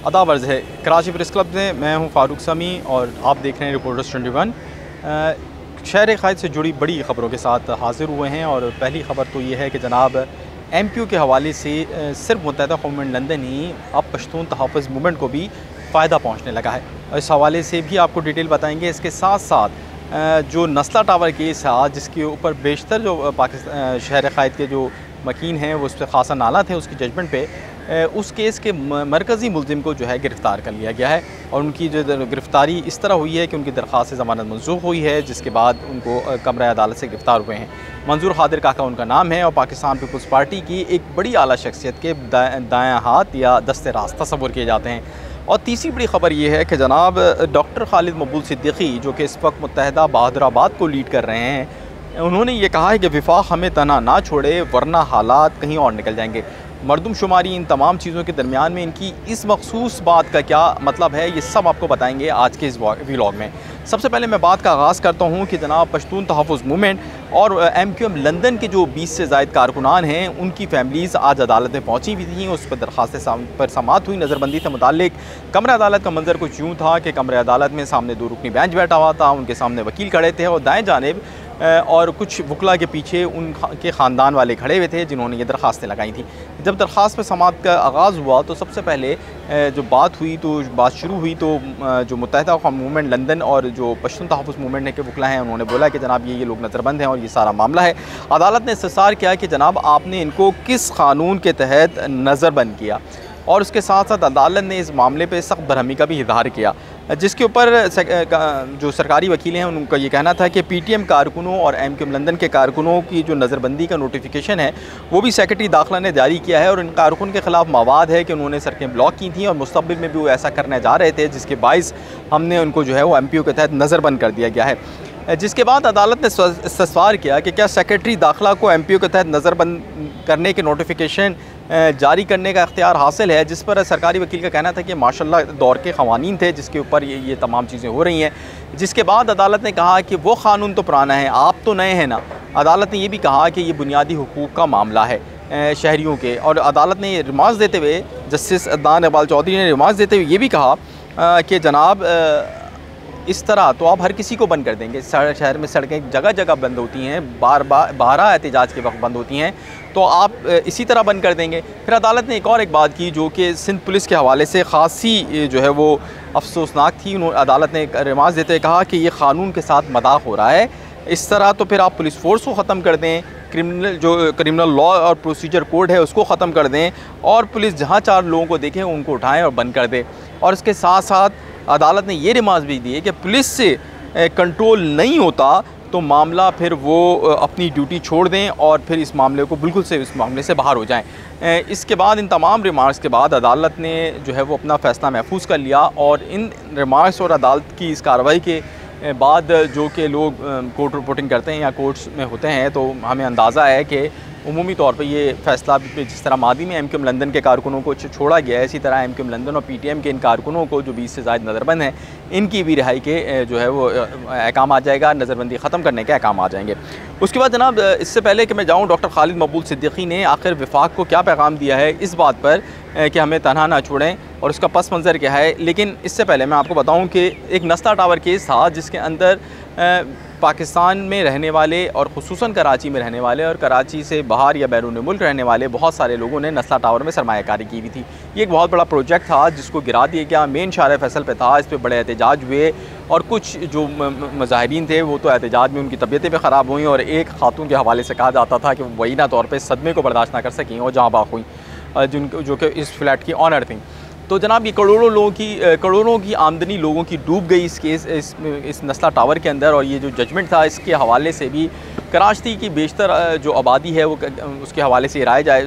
आदाब अर्ज़ है कराची प्रेस क्लब में मैं हूं फ़ारूक समी और आप देख रहे हैं रिपोर्टर्स 21। शहर क़ायद से जुड़ी बड़ी ख़बरों के साथ हाज़िर हुए हैं और पहली ख़बर तो ये है कि जनाब MQ के हवाले से सिर्फ मुत्तहिदा कौम लंदन ही अब पश्तून तहफ़्फ़ुज़ मूवमेंट को भी फ़ायदा पहुँचने लगा है। इस हवाले से भी आपको डिटेल बताएँगे। इसके साथ साथ जो नस्ला टावर केस है जिसके ऊपर बेशतर जो पाकिस्तान शहर क़ायद के जो वकील हैं वो उस पर ख़ासा नाला थे उसकी जजमेंट पे, उस केस के मरकज़ी मुलजिम को जो है गिरफ़्तार कर लिया गया है और उनकी जो गिरफ़्तारी इस तरह हुई है कि उनकी दरख्वास्त ज़मानत मंसूख हुई है, जिसके बाद उनको कमरा अदालत से गिरफ़्तार हुए हैं। मंजूर खादिर काका उनका नाम है और पाकिस्तान पीपल्स पार्टी की एक बड़ी आला शख्सियत के दायां हाथ या दस्ते रास्त तस्वुर किए जाते हैं। और तीसरी बड़ी ख़बर यह है कि जनाब डॉक्टर खालिद मकबूल सिद्दीकी जो कि इस वक्त मुत्तहिदा बहादुराबाद को लीड कर रहे हैं, उन्होंने ये कहा है कि विफाक हमें तना ना छोड़े वरना हालात कहीं और निकल जाएंगे। मरदमशुमारी इन तमाम चीज़ों के दरमियान में इनकी इस मखसूस बात का क्या मतलब है, ये सब आपको बताएंगे आज के इस व्लॉग में। सबसे पहले मैं बात का आगाज़ करता हूँ कि जनाब पश्तून तहफ़्फ़ुज़ मूवमेंट और MQM लंदन के जो 20 से ज़ायद कारकुनान हैं उनकी फैमिलीज़ आज अदालत में पहुँची हुई थी। उस पर दरख्वास्तें पर समाअत हुई। नज़रबंदी से मुताल्लिक कमरा अदालत का मंजर कुछ यूँ था कि कमरा अदालत में सामने 2 रुकनी बेंच बैठा हुआ था, उनके सामने वकील खड़े थे और दाएँ जानिब और कुछ वकला के पीछे उनके ख़ानदान वाले खड़े हुए थे जिन्होंने ये दरख्वास्तें लगाई थी। जब दरख्वास्त पर समाअत का आगाज़ हुआ तो सबसे पहले जो बात शुरू हुई तो जो मुत्तहिदा कौम मूवमेंट लंदन और जो पश्तून तहफ़्फ़ुज़ मूवमेंट के वकला हैं उन्होंने बोला कि जनाब ये लोग नज़रबंद हैं और ये सारा मामला है। अदालत ने इस्तफ़सार किया कि जनाब आपने इनको किस क़ानून के तहत नज़रबंद किया और उसके साथ साथ अदालत ने इस मामले पर सख्त बरहमी का भी इज़हार किया, जिसके ऊपर जो सरकारी वकील हैं उनका ये कहना था कि PTM कारकुनों और MQM लंदन के कारकुनों की जो नज़रबंदी का नोटिफिकेशन है वो भी सेक्रेटरी दाखिला ने जारी किया है और इन कारकुन के ख़िलाफ़ मवाद है कि उन्होंने सड़कें ब्लॉक की थी और मुस्तक़बिल में भी वो ऐसा करने जा रहे थे, जिसके बाइस हमने उनको जो है वो MPO के तहत नज़रबंद कर दिया गया है। जिसके बाद अदालत ने इस्तफ़सार किया कि क्या सेक्रेटरी दाखिला को MPO के तहत नज़रबंद करने के नोटिफिकेशन जारी करने का इख्तियार हासिल है, जिस पर सरकारी वकील का कहना था कि माशाल्लाह दौर के क़वानीन थे जिसके ऊपर ये तमाम चीज़ें हो रही हैं। जिसके बाद अदालत ने कहा कि वो क़ानून तो पुराना है, आप तो नए हैं ना। अदालत ने यह भी कहा कि ये बुनियादी हुकूक़ का मामला है शहरियों के, और अदालत ने रिमार्क्स देते हुए जस्टिस अदनान इकबाल चौधरी ने रिमार्क्स देते हुए ये भी कहा कि जनाब इस तरह तो आप हर किसी को बंद कर देंगे। शहर में सड़कें जगह जगह बंद होती हैं, बारह एहतजाज के वक्त बंद होती हैं, तो आप इसी तरह बंद कर देंगे। फिर अदालत ने एक बात की जो कि सिंध पुलिस के हवाले से ख़ासी जो है वो अफसोसनाक थी। अदालत ने रिमार्क्स देते हुए कहा कि ये क़ानून के साथ मजाक हो रहा है, इस तरह तो फिर आप पुलिस फ़ोर्स को ख़त्म कर दें, क्रिमिनल लॉ और प्रोसीजर कोड है उसको ख़त्म कर दें और पुलिस जहाँ 4 लोगों को देखें उनको उठाएँ और बंद कर दें। और इसके साथ साथ अदालत ने ये रिमार्क्स भी दिए कि पुलिस से कंट्रोल नहीं होता तो मामला फिर वो अपनी ड्यूटी छोड़ दें और फिर इस मामले को बिल्कुल से इस मामले से बाहर हो जाएं। इसके बाद इन तमाम रिमार्क्स के बाद अदालत ने जो है वो अपना फ़ैसला महफूज कर लिया और इन रिमार्क्स और अदालत की इस कार्रवाई के बाद जो कि लोग कोर्ट रिपोर्टिंग करते हैं या कोर्ट्स में होते हैं तो हमें अंदाज़ा है कि उमूमी तौर पे ये फ़ैसला जिस तरह मादी में MQM लंदन के कारकुनों को छोड़ा गया है, इसी तरह MQM लंदन और PTM के इन कारकुनों को जो 20 से ज़ायद नज़रबंद हैं इनकी भी रिहाई के जो है वो अहकाम आ जाएगा, नज़रबंदी ख़त्म करने के अहकाम आ जाएंगे। उसके बाद जनाब इससे पहले कि मैं जाऊँ, डॉक्टर खालिद मकबूल सिद्दीकी ने आखिर विफाक को क्या पैगाम दिया है इस बात पर कि हमें तनहा ना छोड़ें और उसका पस मंज़र क्या है। लेकिन इससे पहले मैं आपको बताऊँ कि एक नस्ला टावर केस था जिसके अंदर पाकिस्तान में रहने वाले और ख़ुसूसन कराची में रहने वाले और कराची से बाहर या बैरून मुल्क रहने वाले बहुत सारे लोगों ने नस्ला टावर में सरमायाकारी की हुई थी। ये एक बहुत बड़ा प्रोजेक्ट था जिसको गिरा दिया गया, मेन शार फैसल पे था, इस पर बड़े एहतजाज हुए और कुछ जो मुजाहिरीन थे वो तो एहतजाज में उनकी तबीयतें भी ख़राब हुई और एक खातून के हवाले से कहा जाता था कि वही ना तौर पर सदमे को बर्दाश्त ना कर सकें और जहाँ बाक हुई जो कि इस फ्लैट की ऑनर थी। तो जनाब ये करोड़ों की आमदनी लोगों की डूब गई इस नस्ला टावर के अंदर। और ये जो जजमेंट था इसके हवाले से भी कराची की बेशतर जो आबादी है वो उसके हवाले से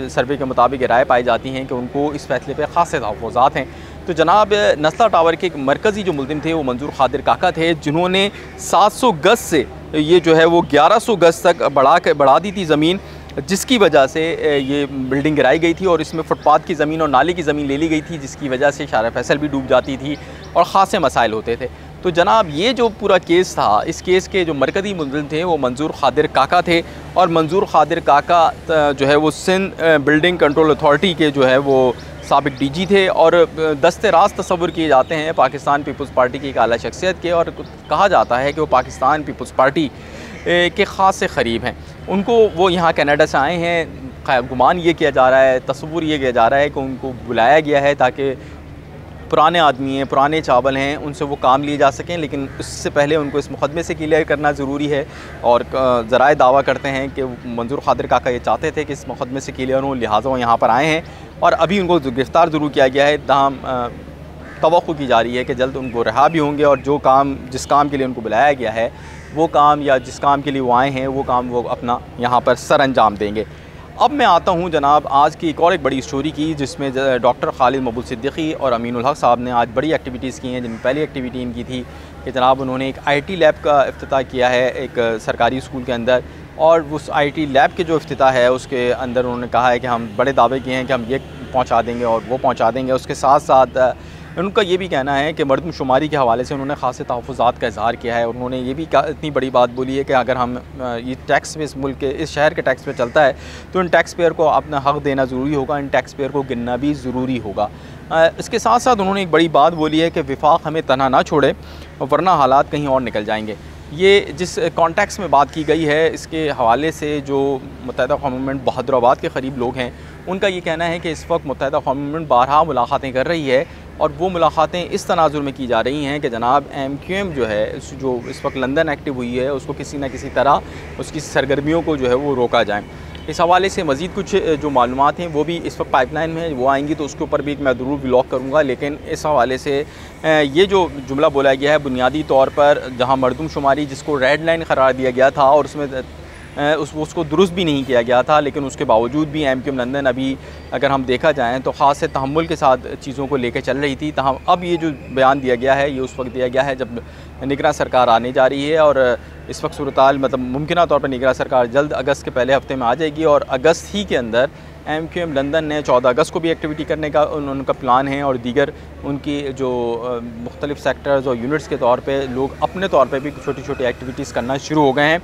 सर्वे के मुताबिक राय पाई जाती हैं कि उनको इस फैसले पर ख़ासे तहफ़्फ़ुज़ात हैं। तो जनाब नस्ला टावर के एक मरकज़ी जो मुल्ज़िम थे वो मंजूर खादिर काका थे, जिन्होंने 700 गज़ से ये जो है वो 1100 गज़ तक बढ़ा दी थी ज़मीन, जिसकी वजह से ये बिल्डिंग गिराई गई थी और इसमें फुटपाथ की ज़मीन और नाले की ज़मीन ले ली गई थी, जिसकी वजह से शार फैसल भी डूब जाती थी और ख़ासे मसाइल होते थे। तो जनाब ये जो पूरा केस था, इस केस के जो मरकज़ी मुल्ज़िम थे वो मंजूर खादिर काका थे और मंजूर खादिर काका जो है वो सिंध बिल्डिंग कंट्रोल अथॉरिटी के जो है वो साबिक डीजी थे और दस्ते राज तस्वुर किए जाते हैं पाकिस्तान पीपल्स पार्टी की एक आला शख्सियत के, और कहा जाता है कि वो पाकिस्तान पीपल्स पार्टी के ख़ास से क़रीब हैं। उनको वो यहाँ कनाडा से आए हैं, गुमान ये किया जा रहा है, तस्वुर ये किया जा रहा है कि उनको बुलाया गया है ताकि पुराने आदमी हैं, पुराने चावल हैं, उनसे वो काम लिए जा सकें, लेकिन उससे पहले उनको इस मुकदमे से क्लियर करना ज़रूरी है। और ज़राए दावा करते हैं कि मंजूर खादिर काका ये चाहते थे कि इस मुकदमे से क्लियर हों, लिहाजा वो यहाँ पर आए हैं और अभी उनको गिरफ़्तार ज़रूर किया गया है। ताहम तवक्को की जा रही है कि जल्द उनको रिहा भी होंगे और जो काम जिस काम के लिए उनको बुलाया गया है वो काम, या जिस काम के लिए वो आए हैं वो काम वो अपना यहाँ पर सर अंजाम देंगे। अब मैं आता हूँ जनाब आज की एक और एक बड़ी स्टोरी की, जिसमें डॉक्टर खालिद मकबूल सिद्दीकी और अमीनुल हक साहब ने आज बड़ी एक्टिविटीज़ की हैं। जिनमें पहली एक्टिविटी इनकी थी कि जनाब उन्होंने एक IT लैब का इफ्तिताह किया है एक सरकारी स्कूल के अंदर, और उस IT लैब के जो इफ्तिताह है उसके अंदर उन्होंने कहा है कि हम बड़े दावे किए हैं कि हम ये पहुँचा देंगे और वो पहुँचा देंगे। उसके साथ साथ उनका ये भी कहना है कि मरदमशुमारी के हवाले से उन्होंने ख़ासे तहफ़्फ़ुज़ात का इज़हार किया है। उन्होंने ये भी इतनी बड़ी बात बोली है कि अगर हम ये टैक्स पे इस मुल्क के इस शहर के टैक्स पे चलता है तो इन टैक्स पेयर को अपना हक़ देना ज़रूरी होगा, इन टैक्स पेयर को गिनना भी ज़रूरी होगा। इसके साथ साथ उन्होंने एक बड़ी बात बोली है कि विफाक हमें तन्हा ना छोड़े वरना हालात कहीं और निकल जाएंगे। ये जिस कॉन्टेक्स्ट में बात की गई है इसके हवाले से जो मुत्तहिदा क़ौम मूवमेंट बहादुराबाद के करीब लोग हैं उनका ये कहना है कि इस वक्त मुत्तहिदा क़ौम मूवमेंट बारहा मुलाक़ातें कर रही है, और वो मुलाक़ातें इस तनाजुर में की जा रही हैं कि जनाब MQM जो है जो इस वक्त लंदन एक्टिव हुई है उसको किसी न किसी तरह उसकी सरगर्मियों को जो है वो रोका जाए। इस हवाले से मज़ीद कुछ जो मालूमात हैं वो भी इस वक्त पाइपलाइन में है, वो आएंगी तो उसके ऊपर भी मैं ज़रूर व्लॉग करूँगा। लेकिन इस हवाले से ये जो जुमला बोला गया है बुनियादी तौर पर, जहाँ मरदमशुमारी जिसको रेड लाइन करार दिया गया था और उसमें उसको दुरुस्त भी नहीं किया गया था, लेकिन उसके बावजूद भी MQM लंदन अभी अगर हम देखा जाएँ तो ख़ास से तहम्मुल के साथ चीज़ों को लेकर चल रही थी। तहम अब ये जो बयान दिया गया है ये उस वक्त दिया गया है जब निगरान सरकार आने जा रही है, और इस वक्त सूरत-ए-हाल मतलब मुमकिना तौर पर निगरान सरकार जल्द अगस्त के पहले हफ्ते में आ जाएगी, और अगस्त ही के अंदर MQM लंदन ने 14 अगस्त को भी एक्टिविटी करने का उनका प्लान है, और दीगर उनकी जो मुख्तलिफ़ सेक्टर्स और यूनिट्स के तौर पे लोग अपने तौर पे भी छोटी छोटी एक्टिविटीज़ करना शुरू हो गए हैं।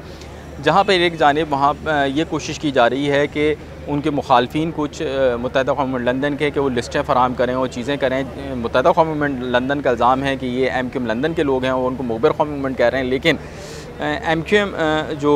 जहाँ पर एक जानिब वहाँ ये कोशिश की जा रही है कि उनके मुखालफिन कुछ मुत्तहिदा क़ौम मूवमेंट लंदन के कि वो लिस्टें फ़राहम करें और चीज़ें करें। मुत्तहिदा क़ौम मूवमेंट लंदन का इल्ज़ाम है कि ये MQM लंदन के लोग हैं और उनको मुखबिर क़ौम मूवमेंट कह रहे हैं, लेकिन MQM जो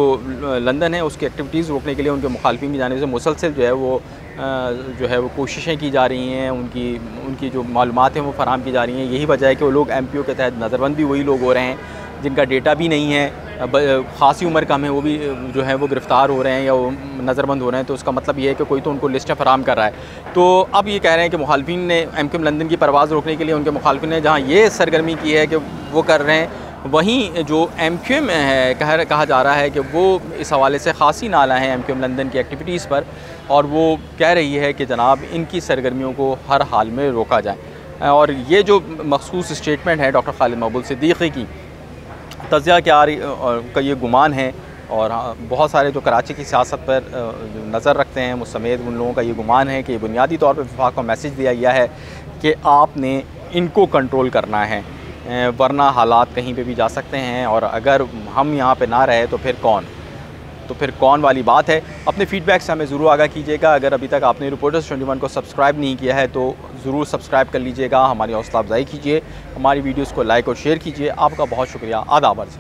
लंदन है उसकी एक्टिविटीज़ रोकने के लिए उनके मुखालफिन की जानिब से मुसलसल जो है वो कोशिशें की जा रही हैं, उनकी जो मालूमात हैं वो फ़राहम की जा रही हैं। यही वजह है कि वो लोग MPO के तहत नज़रबंद भी वही लोग हो रहे हैं जिनका डेटा भी नहीं है, ख़ासी उम्र कम है, वो भी जो है वो गिरफ़्तार हो रहे हैं या वो नज़रबंद हो रहे हैं। तो उसका मतलब ये है कि कोई तो उनको लिस्टें फ़राहम कर रहा है। तो अब ये कह रहे हैं कि मुखालफिन ने MQM लंदन की परवाज़ रोकने के लिए उनके मुखालफिन ने जहाँ ये सरगर्मी की है कि वो कर रहे हैं, वहीं जो MQM है कहा जा रहा है कि वो इस हवाले से ख़ासी नाला है MQM लंदन की एक्टिविटीज़ पर, और वो कह रही है कि जनाब इनकी सरगर्मियों को हर हाल में रोका जाए। और ये जो मखसूस स्टेटमेंट है डॉक्टर खालिद मकबूल सिद्दीकी की, तज़िया क्या का ये गुमान है, और बहुत सारे जो कराची की सियासत पर नज़र रखते हैं मुसमेत उन लोगों का ये गुमान है कि बुनियादी तौर पर वफाक को मैसेज दिया गया है कि आपने इनको कंट्रोल करना है, वरना हालात कहीं पे भी जा सकते हैं, और अगर हम यहाँ पे ना रहे तो फिर कौन वाली बात है। अपने फ़ीडबैक से हमें ज़रूर आगाह कीजिएगा। अगर अभी तक आपने रिपोर्टर्स 21 को सब्सक्राइब नहीं किया है तो ज़रूर सब्सक्राइब कर लीजिएगा, हमारी हौसला अफजाई कीजिए, हमारी वीडियोज़ को लाइक और शेयर कीजिए। आपका बहुत शुक्रिया। आदाब अर्ज़।